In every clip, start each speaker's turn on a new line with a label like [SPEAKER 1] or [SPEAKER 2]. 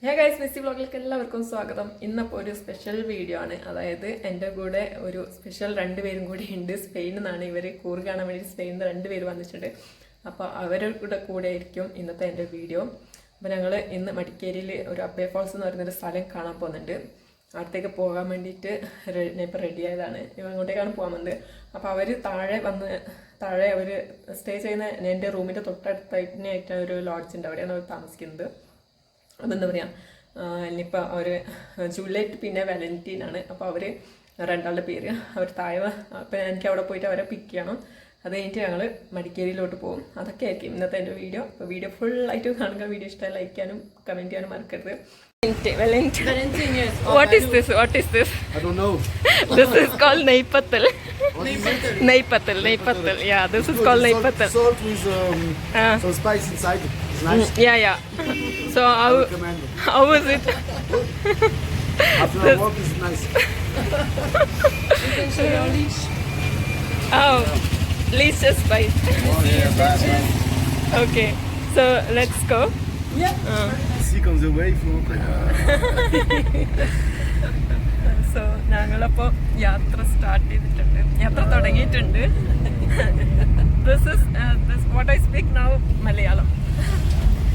[SPEAKER 1] Hey guys, Missy vlogilekku എല്ലാവർക്കും സ്വാഗതം. ഇന്നപ്പോൾ ഒരു സ്പെഷ്യൽ വീഡിയോ ആണ്. അതായത് എൻ്റെ കൂടെ ഒരു സ്പെഷ്യൽ രണ്ടുപേരും കൂടി ഉണ്ട്. സ്പെയിനിൽ നിന്നാണ് ഇവർ കൂർഗ് കാണാൻ വേണ്ടി സ്പെയിനിൽ നിന്ന് രണ്ടുപേര് വന്നിട്ടുണ്ട്. അപ്പോൾ അവരുടെ കൂടെ ആയിരിക്കും ഇന്നത്തെ എൻ്റെ വീഡിയോ. അപ്പോൾ ഞങ്ങൾ ഇന്ന് മടിക്കേരിയിൽ ഒരു അബ്ബേ ഫാൾസ് എന്ന് പറയുന്നൊരു സ്ഥലം കാണാൻ പോകുന്നുണ്ട്. അടുത്തേക്ക് പോകാൻ വേണ്ടിയിട്ട് ഇപ്പോൾ റെഡി ആയതാണ്. ഇവ അങ്ങോട്ടേക്കാണ് പോകാൻ വന്നത്. അപ്പോൾ അവർ താഴെ അവർ സ്റ്റേ ചെയ്യുന്ന എൻ്റെ റൂമിൻ്റെ തൊട്ടടുത്തായിട്ടാണ് ഒരു ലോഡ്ജ് ഉണ്ട്. അവിടെയാണ് അവർ താമസിക്കുന്നത്. അതെന്താ പറയുക, ഇനിയിപ്പോൾ അവർ ജൂലൈറ്റ് പിന്നെ വാലന്റീനാണ്. അപ്പോൾ അവർ രണ്ടാളുടെ പേര് അവർ താഴെ. അപ്പോൾ എനിക്ക് അവിടെ പോയിട്ട് അവരെ പിക്ക് ചെയ്യണം. അത് കഴിഞ്ഞിട്ട് ഞങ്ങൾ മടിക്കേരിയിലോട്ട് പോകും. അതൊക്കെ ആയിരിക്കും ഇന്നത്തെ എൻ്റെ വീഡിയോ. അപ്പോൾ വീഡിയോ ഫുള്ളായിട്ട് കാണുക. വീഡിയോ ഇഷ്ടമായി ലൈക്ക് ചെയ്യാനും കമൻറ്റ് ചെയ്യാനും മറക്കരുത്.
[SPEAKER 2] Valentine, yes.
[SPEAKER 1] What is this? What is this?
[SPEAKER 3] I don't know.
[SPEAKER 1] This is called Neipatal. Neipatal. Yeah, this is called Neipatal.
[SPEAKER 3] Salt with some spice inside. It's nice.
[SPEAKER 1] Yeah. So how is it?
[SPEAKER 3] After a walk, it's nice.
[SPEAKER 2] You can show your leash.
[SPEAKER 1] Oh, leash spice.
[SPEAKER 3] Oh yeah, that's nice.
[SPEAKER 1] Okay, so let's go.
[SPEAKER 2] Yeah.
[SPEAKER 3] See comes the wave.
[SPEAKER 1] So ഞങ്ങളപ്പോൾ യാത്ര start ചെയ്തിട്ടുണ്ട്. യാത്ര തുടങ്ങിയിട്ടുണ്ട്. This what I speak now Malayalam,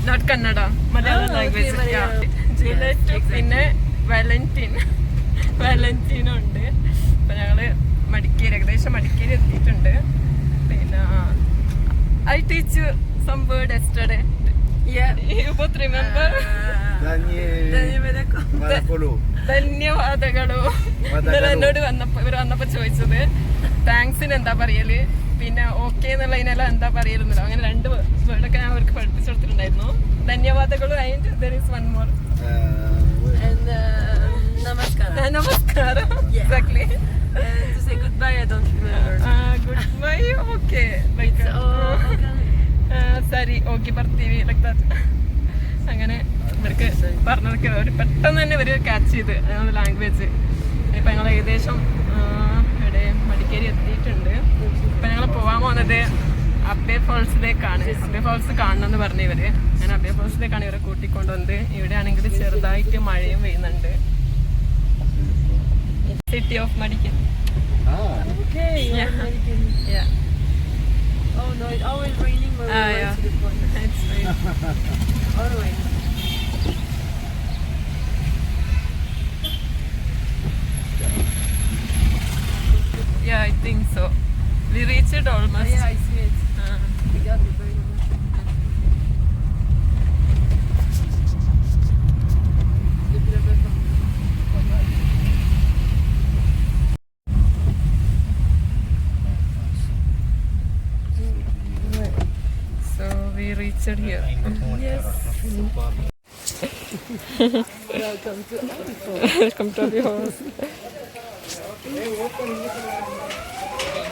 [SPEAKER 1] not Kannada. Malayalam language. ജൂലൈറ്റ് പിന്നെ വാലന്റീനും ഉണ്ട്. അപ്പം ഞങ്ങൾ ഏകദേശം മടിക്കേരി എത്തിയിട്ടുണ്ട്. പിന്നെ I teach you some word yesterday. Yeah, you both remember? ധന്യവാദങ്ങളോ ഇന്നലെ എന്നോട് ഇവർ വന്നപ്പോ ചോദിച്ചത് താങ്ക്സിന് എന്താ പറയല്, പിന്നെ ഓക്കെ എന്നുള്ളതിനെല്ലാം എന്താ പറയലെന്നല്ലോ. അങ്ങനെ രണ്ട് വേർഡൊക്കെ ഞാൻ അവർക്ക് പഠിപ്പിച്ചു കൊടുത്തിട്ടുണ്ടായിരുന്നു. ധന്യവാദങ്ങളും and there is one more
[SPEAKER 2] And
[SPEAKER 1] നമസ്കാരം. Exactly.
[SPEAKER 2] To say goodbye, I don't remember.
[SPEAKER 1] Goodbye. Okay. Like സരി ഓക്കെ പറത്തീവി ലൈക്ക് ദാറ്റ്. അങ്ങനെ ഇവർക്ക് പറഞ്ഞതൊക്കെ അവർ പെട്ടെന്ന് തന്നെ ഇവർ ക്യാച്ച് ചെയ്ത് ലാംഗ്വേജ്. ഇപ്പം ഞങ്ങൾ ഏകദേശം ഇവിടെ മടിക്കേരി എത്തിയിട്ടുണ്ട്. ഇപ്പം ഞങ്ങൾ പോകാൻ പോകുന്നത് അബ്ബേ ഫാൾസിലേക്കാണ്. അബ്ബേ ഫാൾസ് കാണണമെന്ന് പറഞ്ഞു ഇവർ. ഞാൻ അബ്ബേ ഫാൾസിലേക്കാണ് ഇവരെ കൂട്ടിക്കൊണ്ടുവന്നത്. ഇവിടെ ആണെങ്കിൽ ചെറുതായിട്ട് മഴയും പെയ്യുന്നുണ്ട്. City of Madikeri.
[SPEAKER 2] Okay.
[SPEAKER 1] Yeah.
[SPEAKER 2] Oh no, it's always raining when we
[SPEAKER 1] Yeah.
[SPEAKER 2] to the point.
[SPEAKER 1] It's right.
[SPEAKER 2] Always.
[SPEAKER 1] Yeah, I think so. We reached it almost.
[SPEAKER 2] Yeah, I see it. We got it very much.
[SPEAKER 1] So we reached here.
[SPEAKER 2] Yes. Welcome to Abbey Falls.
[SPEAKER 1] Welcome to Abbey Falls.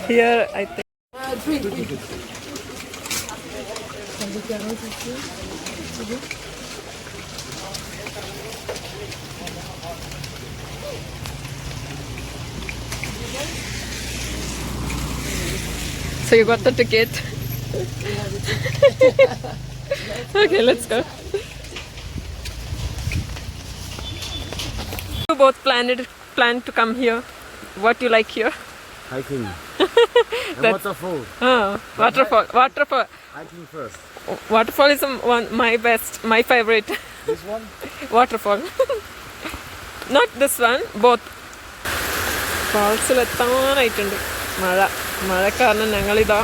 [SPEAKER 1] Here I think.
[SPEAKER 2] Drink.
[SPEAKER 1] So you got the ticket. Okay, let's go. You both planned to come here. What you like here?
[SPEAKER 3] Hiking. And waterfall.
[SPEAKER 1] Waterfall.
[SPEAKER 3] Hiking first.
[SPEAKER 1] Waterfall is my favorite.
[SPEAKER 3] This one?
[SPEAKER 1] Waterfall. Not this one, both. ഫാൾസിൽ എത്താനായിട്ടുണ്ട്. മഴ കാരണം ഞങ്ങളിതാ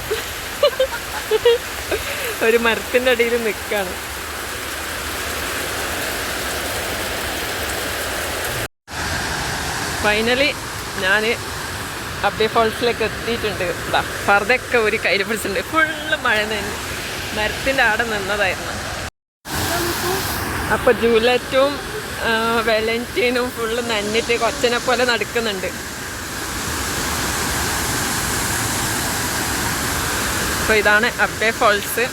[SPEAKER 1] ഒരു മരത്തിൻ്റെ അടിയിൽ നിൽക്കുകയാണ്. Finally ഞാൻ അബ്ബേ ഫാൾസിലേക്ക് എത്തിയിട്ടുണ്ട്. ഫർദൊക്കെ ഒരു കയ്യിൽ പിടിച്ചിട്ടുണ്ട്. ഫുള്ള് മഴ നിന്ന് മരത്തിൻ്റെ ആടെ നിന്നതായിരുന്നു. അപ്പോൾ ജൂലൈറ്റും വാലന്റീനും ഫുള്ള് നന്നിട്ട് കൊച്ചനെ പോലെ നടക്കുന്നുണ്ട്. അപ്പോൾ ഇതാണ് അബ്ബേ false.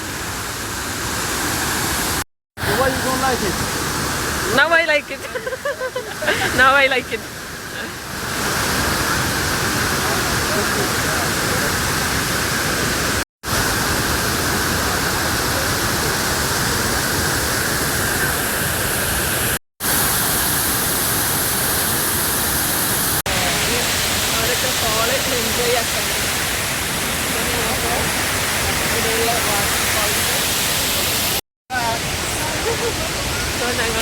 [SPEAKER 3] Why you don't like it?
[SPEAKER 1] Now I like it. Now I like it.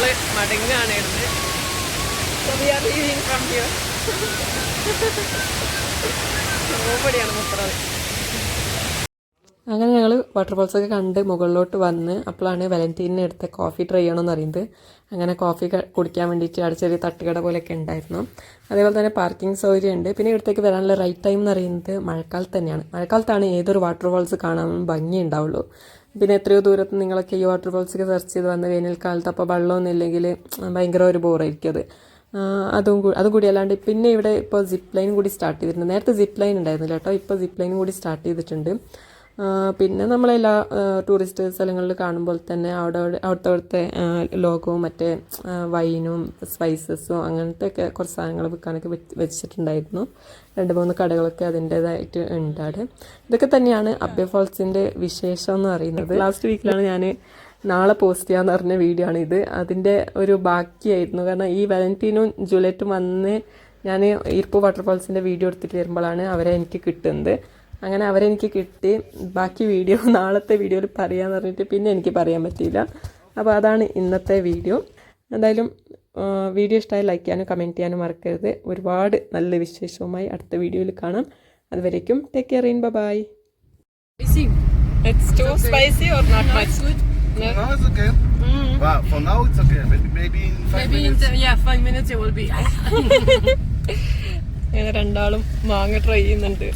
[SPEAKER 1] ഞങ്ങള് മടങ്ങാണ് ഇടുന്നത്. So we are leaving from here. ഓപടിയാണ് മുപ്പത്. അങ്ങനെ ഞങ്ങൾ വാട്ടർഫോൾസൊക്കെ കണ്ട് മുകളിലോട്ട് വന്ന് അപ്പോഴാണ് വാലന്റീനെ എടുത്ത കോഫി ട്രൈ ചെയ്യണമെന്ന് അറിയുന്നത്. അങ്ങനെ കോഫി കുടിക്കാൻ വേണ്ടിയിട്ട് അവിടെ ചെറിയ തട്ടുകട പോലെയൊക്കെ ഉണ്ടായിരുന്നു. അതേപോലെ തന്നെ പാർക്കിംഗ് സൗകര്യമുണ്ട്. പിന്നെ ഇവിടത്തേക്ക് വരാനുള്ള റൈറ്റ് ടൈം എന്ന് പറയുന്നത് മഴക്കാലത്ത് തന്നെയാണ്. മഴക്കാലത്താണ് ഏതൊരു വാട്ടർഫോൾസ് കാണാൻ ഭംഗി ഉണ്ടാവുള്ളൂ. പിന്നെ എത്രയോ ദൂരത്ത് നിങ്ങളൊക്കെ ഈ വാട്ടർഫോൾസൊക്കെ സെർച്ച് ചെയ്ത് വന്ന് വേനൽക്കാലത്ത് അപ്പോൾ വെള്ളമൊന്നും ഇല്ലെങ്കിൽ ഭയങ്കര ഒരു ബോറായിരിക്കും അത്. അതും കൂടി അല്ലാണ്ട് പിന്നെ ഇവിടെ ഇപ്പോൾ സിപ്പ് ലൈൻ കൂടി സ്റ്റാർട്ട് ചെയ്തിട്ടുണ്ട്. നേരത്തെ സിപ്പ് ലൈൻ ഉണ്ടായിരുന്നില്ല കേട്ടോ, ഇപ്പോൾ സിപ്പ് ലൈൻ കൂടി സ്റ്റാർട്ട് ചെയ്തിട്ടുണ്ട്. പിന്നെ നമ്മളെല്ലാ ടൂറിസ്റ്റ് സ്ഥലങ്ങളിൽ കാണുമ്പോൾ തന്നെ അവിടുത്തെ ലോഗവും മറ്റേ വൈനും സ്പൈസസും അങ്ങനത്തെ ഒക്കെ കുറച്ച് സാധനങ്ങൾ വിൽക്കാനൊക്കെ വെച്ചിട്ടുണ്ടായിരുന്നു. 2-3 കടകളൊക്കെ അതിൻ്റേതായിട്ട് ഉണ്ട് അവിടെ. ഇതൊക്കെ തന്നെയാണ് അബ്ബേ ഫാൾസിൻ്റെ വിശേഷം എന്ന് പറയുന്നത്. ലാസ്റ്റ് വീക്കിലാണ് ഞാൻ നാളെ പോസ്റ്റ് ചെയ്യാമെന്ന് പറഞ്ഞ വീഡിയോ ആണ് ഇത്. അതിൻ്റെ ഒരു ബാക്കിയായിരുന്നു. കാരണം ഈ വാലന്റീനും ജൂലിയറ്റും വന്ന് ഞാൻ ഈർപ്പൂ വാട്ടർഫാൾസിൻ്റെ വീഡിയോ എടുത്തിട്ട് വരുമ്പോഴാണ് അവരെ എനിക്ക് കിട്ടുന്നത്. അങ്ങനെ അവരെനിക്ക് കിട്ടി. ബാക്കി വീഡിയോ നാളത്തെ വീഡിയോയിൽ പറയാമെന്ന് പറഞ്ഞിട്ട് പിന്നെ എനിക്ക് പറയാൻ പറ്റിയില്ല. അപ്പോൾ അതാണ് ഇന്നത്തെ വീഡിയോ. എന്തായാലും വീഡിയോ ഇഷ്ടമായി ലൈക്ക് ചെയ്യാനും കമൻറ്റ് ചെയ്യാനും മറക്കരുത്. ഒരുപാട് നല്ല വിശേഷവുമായി അടുത്ത വീഡിയോയിൽ കാണാം. അതുവരേക്കും take care in bye. It's too spicy or not much?
[SPEAKER 3] No, it's okay. But for now, it's okay. Maybe in 5 minutes.
[SPEAKER 2] 5 minutes it will be.
[SPEAKER 1] രണ്ടാളും മാങ്ങ ട്രൈ ചെയ്യുന്നുണ്ട്.